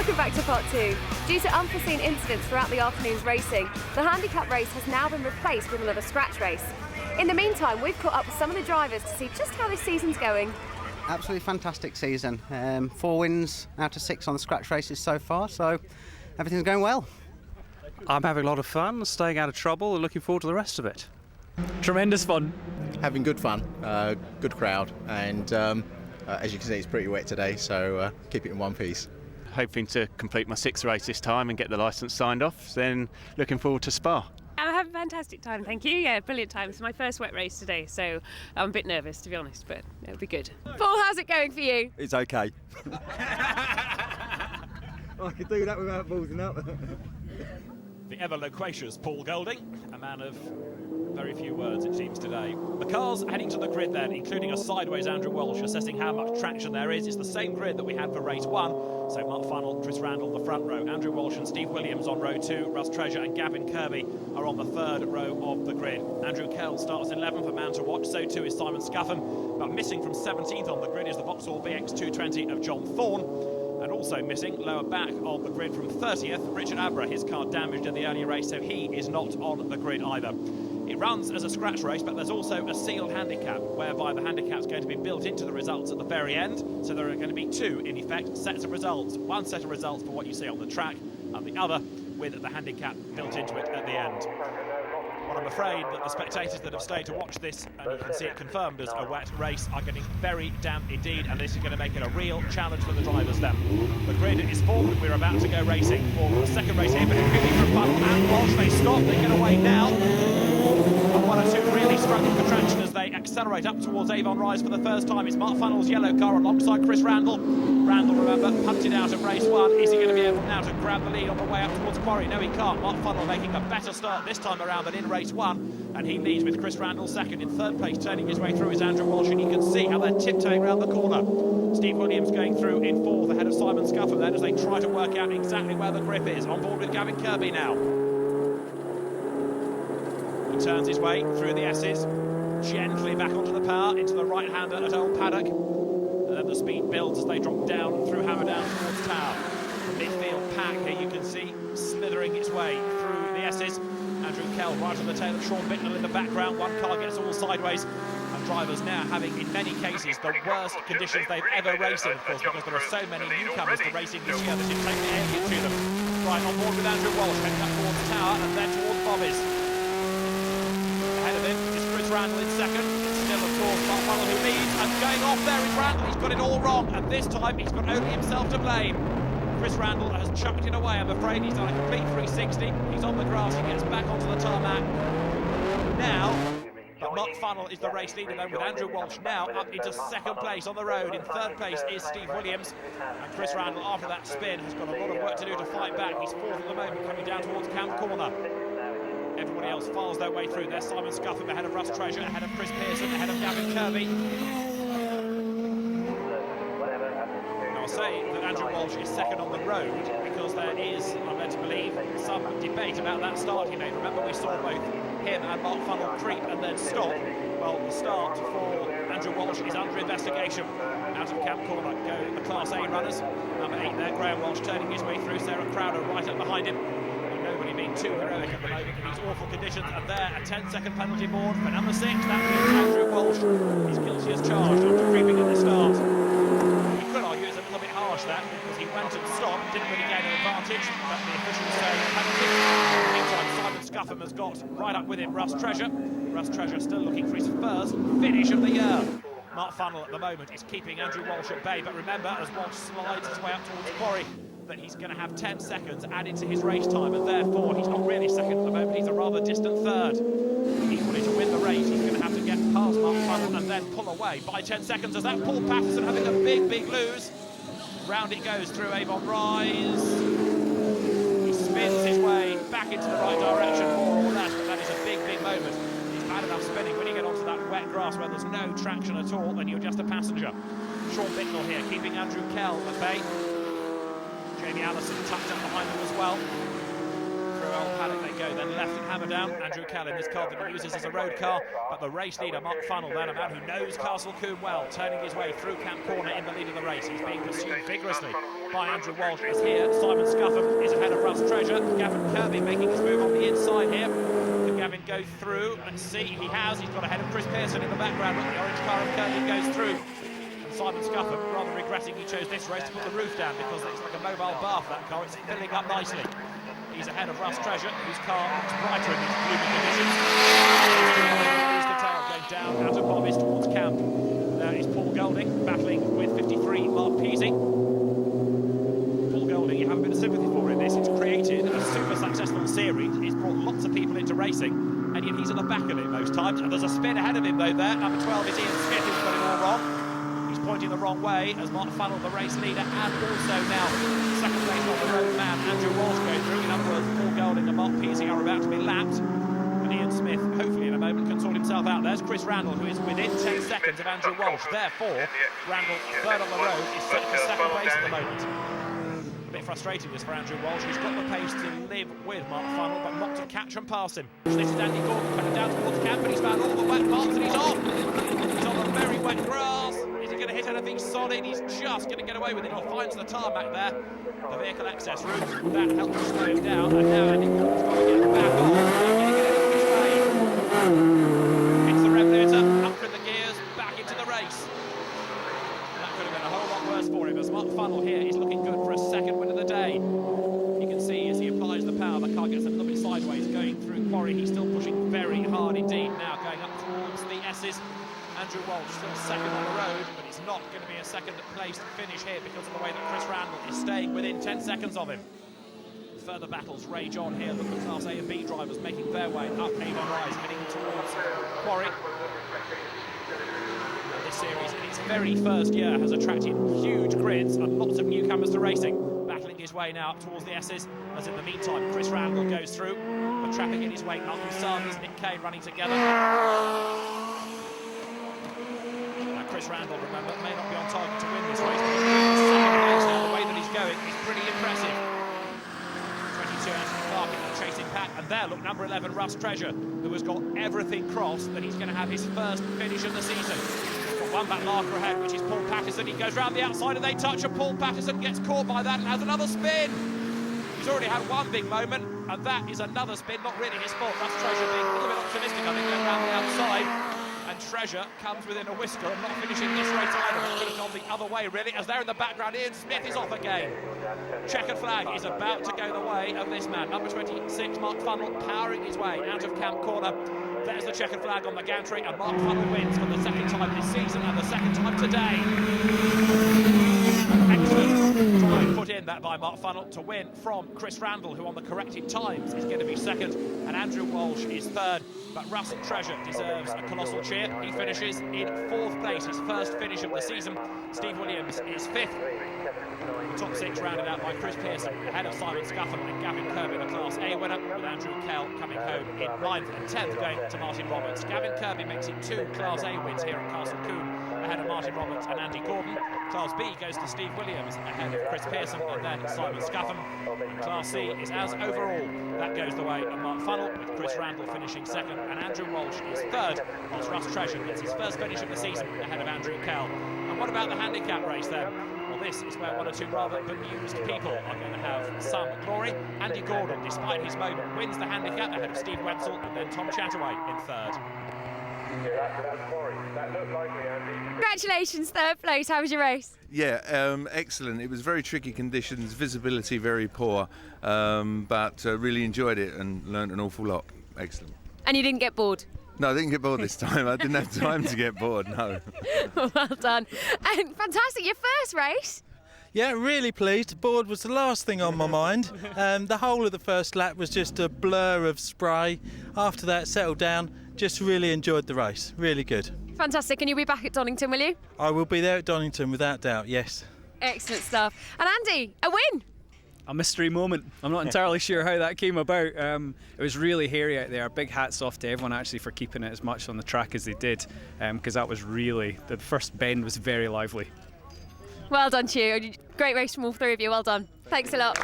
Welcome back to part 2. Due to unforeseen incidents throughout the afternoon's racing, the handicap race has now been replaced with another scratch race. In the meantime, we've caught up with some of the drivers to see just how this season's going. Absolutely fantastic season. 4 wins out of 6 on the scratch races so far, so everything's going well. I'm having a lot of fun, staying out of trouble and looking forward to the rest of it. Tremendous fun. Having good fun, good crowd, and as you can see it's pretty wet today, so keep it in one piece. Hoping to complete my 6th race this time and get the licence signed off, then looking forward to Spa. I had a fantastic time, thank you. Yeah, brilliant time. It's my first wet race today, so I'm a bit nervous, to be honest, but it'll be good. Paul, how's it going for you? It's okay. I could do that without ballsing up. The ever loquacious Paul Golding, a man of very few words it seems today. The cars heading to the grid then, including a sideways Andrew Walsh, assessing how much traction there is. It's the same grid that we had for race 1. So Mark Funnell, Chris Randall, the front row. Andrew Walsh and Steve Williams on row 2. Russ Treasure and Gavin Kirby are on the 3rd row of the grid. Andrew Kell starts 11th, a man to watch. So too is Simon Scuffham. But missing from 17th on the grid is the Vauxhall BX220 of John Thorne. And also missing, lower back on the grid from 30th, Richard Abra. His car damaged in the earlier race, so he is not on the grid either. It runs as a scratch race, but there's also a sealed handicap, whereby the handicap's going to be built into the results at the very end. So there are going to be 2, in effect, sets of results. One set of results for what you see on the track, and the other with the handicap built into it at the end. Well, I'm afraid that the spectators that have stayed to watch this, and you can see it confirmed as a wet race, are getting very damp indeed, and this is going to make it a real challenge for the drivers then. The grid is formed, we're about to go racing for the second race here, but it's really for fun, and Walsh, they stop, they get away now. And 1 or 2 really struggling for traction as they accelerate up towards Avon Rise for the first time. It's Mark Funnell's yellow car alongside Chris Randall. Randall, remember, punted out of race 1. Is he going to be able now to grab the lead on the way up towards Quarry? No, he can't. Mark Funnell making a better start this time around than in race 1. And he leads with Chris Randall second. In 3rd place, turning his way through, is Andrew Walsh, and you can see how they're tiptoeing around the corner. Steve Williams going through in 4th, ahead of Simon Scuffham then, as they try to work out exactly where the grip is. On board with Gavin Kirby now. He turns his way through the S's, gently back onto the power, into the right-hander at Old Paddock. And then the speed builds as they drop down through Hammerdown towards Tower. The midfield pack here you can see slithering its way through the S's. Andrew Kell right on the tail of Sean Bicknell in the background. One car gets all sideways. And drivers now having, in many cases, the worst conditions they've ever raced in, of course, because there are so many newcomers to racing this year that it's taken air to them. Right, on board with Andrew Walsh, heading up towards Tower and then towards Bobby's. Ahead of him is Chris Randall in second. It's still, of course, Mark Funnell who leads, and going off there is Randall. He's got it all wrong, and this time he's got only himself to blame. Chris Randall has chucked it away, I'm afraid. He's done a complete 360. He's on the grass, he gets back onto the tarmac. Now, but Mark Funnell is the race leader then, with Andrew Walsh now up into 2nd place on the road. In 3rd place is Steve Williams. And Chris Randall, after that spin, has got a lot of work to do to fight back. He's 4th at the moment, coming down towards Camp Corner. Everybody else files their way through. There's Simon Scuffham ahead of Russ Treasure, ahead of Chris Pearson, ahead of Gavin Kirby. Now I'll say that Andrew Walsh is second on the road because there is, I'm led to believe, some debate about that start he made. Remember, we saw both him and Mark Funnell creep and then stop. Well, the start for Andrew Walsh is under investigation. Out of Camp Corner go the Class A runners. Number 8 there, Graham Walsh turning his way through. Sarah Crowder right up behind him. Nobody being too heroic at the moment in these awful conditions, and there a 10-second penalty board for number 6. That means Andrew Walsh is guilty as charged after creeping at the start. You could argue it's a little bit harsh that, because he went and stopped, didn't really gain an advantage, but the officials say penalty. In the meantime, Simon Scuffham has got right up with him Russ Treasure. Russ Treasure still looking for his first finish of the year. Mark Funnell at the moment is keeping Andrew Walsh at bay, but remember, as Walsh slides his way up towards Quarry, that he's going to have 10 seconds added to his race time, and therefore he's not really second at the moment, he's a rather distant 3rd. Equally, to win the race, he's going to have to get past Mark Funnell and then pull away by 10 seconds as that Paul Patterson having a big lose. Round it goes through Avon Rise. He spins his way back into the right direction, more or less, but that is a big moment. He's bad enough spinning when you get onto that wet grass where there's no traction at all and you're just a passenger. Sean Bicknell here, keeping Andrew Kell at bay. Jamie Allison tucked up behind him as well. Through old paddock they go, then left and hammer down. Andrew Kell in his car that he uses as a road car, but the race leader, Mark Funnell, then a man who knows Castle Combe well, turning his way through Camp Corner in the lead of the race. He's being pursued vigorously by Andrew Walsh. Is here. Simon Scuffham is ahead of Russ Treasure. Gavin Kirby making his move on the inside here. Can Gavin go through? Let's see. He has. He's got ahead of Chris Pearson in the background. Look, the orange car of Kirby goes through. Simon Scuffham, rather regretting he chose this race to put the roof down because it's like a mobile bath, that car. It's filling up nicely. He's ahead of Russ Treasure, whose car looks brighter in these gloomy conditions. Here's the tail going down out of Bobbies towards Camp. There is Paul Golding battling with 53 Mark Peasy. Paul Golding, you have a bit of sympathy for in this. It's created a super successful series. It's brought lots of people into racing, and yet he's at the back of it most times. And there's a spin ahead of him though there. Number 12 is Ian Smith, who's got it all wrong. Pointing the wrong way as Mark Funnell, the race leader, and also now second place on the road man Andrew Walsh going through. In other words, Paul Golding and Mark Peasy are about to be lapped, and Ian Smith, hopefully in a moment, can sort himself out. There's Chris Randall, who is within 10 seconds of Andrew Walsh. Therefore, Randall, third on the road, is set for second place at the moment. A bit frustrating this for Andrew Walsh. He's got the pace to live with Mark Funnell, but not to catch and pass him. This is Andy Gordon coming down towards Camp, but he's found all the wet parts and he's on. He's on the very wet grass. Going to hit anything solid, he's just going to get away with it. He finds the tarmac there, the vehicle access route, that helps to slow him down, and now Andy Gordon's got to get back on, getting it out of his way. Hits the rev limiter, up in the gears, back into the race. That could have been a whole lot worse for him, as Mark Funnell here is looking good for a second win of the day. You can see as he applies the power, the car gets a little bit sideways going through Quarry. He's still pushing very hard indeed now, going up towards the S's. Andrew Walsh still second on the road, but it's not going to be a second place finish here because of the way that Chris Randall is staying within 10 seconds of him. Further battles rage on here. Look at Class A and B drivers making their way up Avon Rise, heading towards Quarry. And this series, in its very first year, has attracted huge grids and lots of newcomers to racing. Battling his way now up towards the S's, as in the meantime, Chris Randall goes through. With traffic in his wake, Malcolm Sanders, Nick Kane running together. Chris Randall, remember, may not be on target to win this race, but he's second place now. The way that he's going is pretty impressive. 22 Anthony Clark in the chasing pack, and there, look, number 11, Russ Treasure, who has got everything crossed that he's going to have his first finish of the season. He's got one back marker ahead, which is Paul Patterson. He goes round the outside and they touch, and Paul Patterson gets caught by that and has another spin. He's already had one big moment, and that is another spin, not really his fault. Russ Treasure being a little bit optimistic, I think, going round the outside. And Treasure comes within a whisker of not finishing this race either. It could have gone the other way, really, as there in the background, Ian Smith is off again. Checkered flag is about to go the way of this man. Number 26, Mark Funnell, powering his way out of Camp Corner. There's the checkered flag on the gantry, and Mark Funnell wins for the second time this season and the second time today. Excellent drive put in that by Mark Funnell to win from Chris Randall, who on the corrected times is going to be second, and Andrew Walsh is third. But Russ Treasure deserves a colossal cheer. He finishes in fourth place, his first finish of the season. Steve Williams is fifth. The top six rounded out by Chris Pearson, ahead of Simon Scuffham and Gavin Kirby, the Class A winner, with Andrew Kell coming home in 9th and 10th, going to Martin Roberts. Gavin Kirby makes it 2 Class A wins here at Castle Combe, ahead of Martin Roberts and Andy Gordon. Class B goes to Steve Williams, ahead of Chris Pearson and then Simon Scuffham. And Class C is as overall. That goes the way of Mark Funnell, with Chris Randall finishing second, and Andrew Walsh is third, whilst Russ Treasure gets his first finish of the season ahead of Andrew Kell. And what about the handicap race then? Well, this is where one or two rather bemused people are going to have some glory. Andy Gordon, despite his moment, wins the handicap ahead of Steve Wenzel and then Tom Chataway in third. Congratulations, third place. How was your race? Yeah, excellent. It was very tricky conditions, visibility very poor, but really enjoyed it and learned an awful lot. Excellent. And you didn't get bored? No, I didn't get bored this time. I didn't have time to get bored, no. Well done. And fantastic, your first race? Yeah, really pleased. Board was the last thing on my mind. The whole of the first lap was just a blur of spray. After that, settled down. Just really enjoyed the race. Really good. Fantastic. And you'll be back at Donington, will you? I will be there at Donington without doubt, yes. Excellent stuff. And Andy, a win? A mystery moment. I'm not entirely sure how that came about. It was really hairy out there. Big hats off to everyone actually for keeping it as much on the track as they did, because that was really, the first bend was very lively. Well done to you. Great race from all three of you. Well done. Thanks a lot.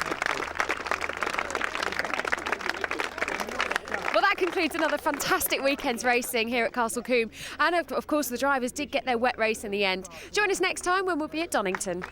concludes another fantastic weekend's racing here at Castle Combe. And of course, the drivers did get their wet race in the end. Join us next time when we'll be at Donington.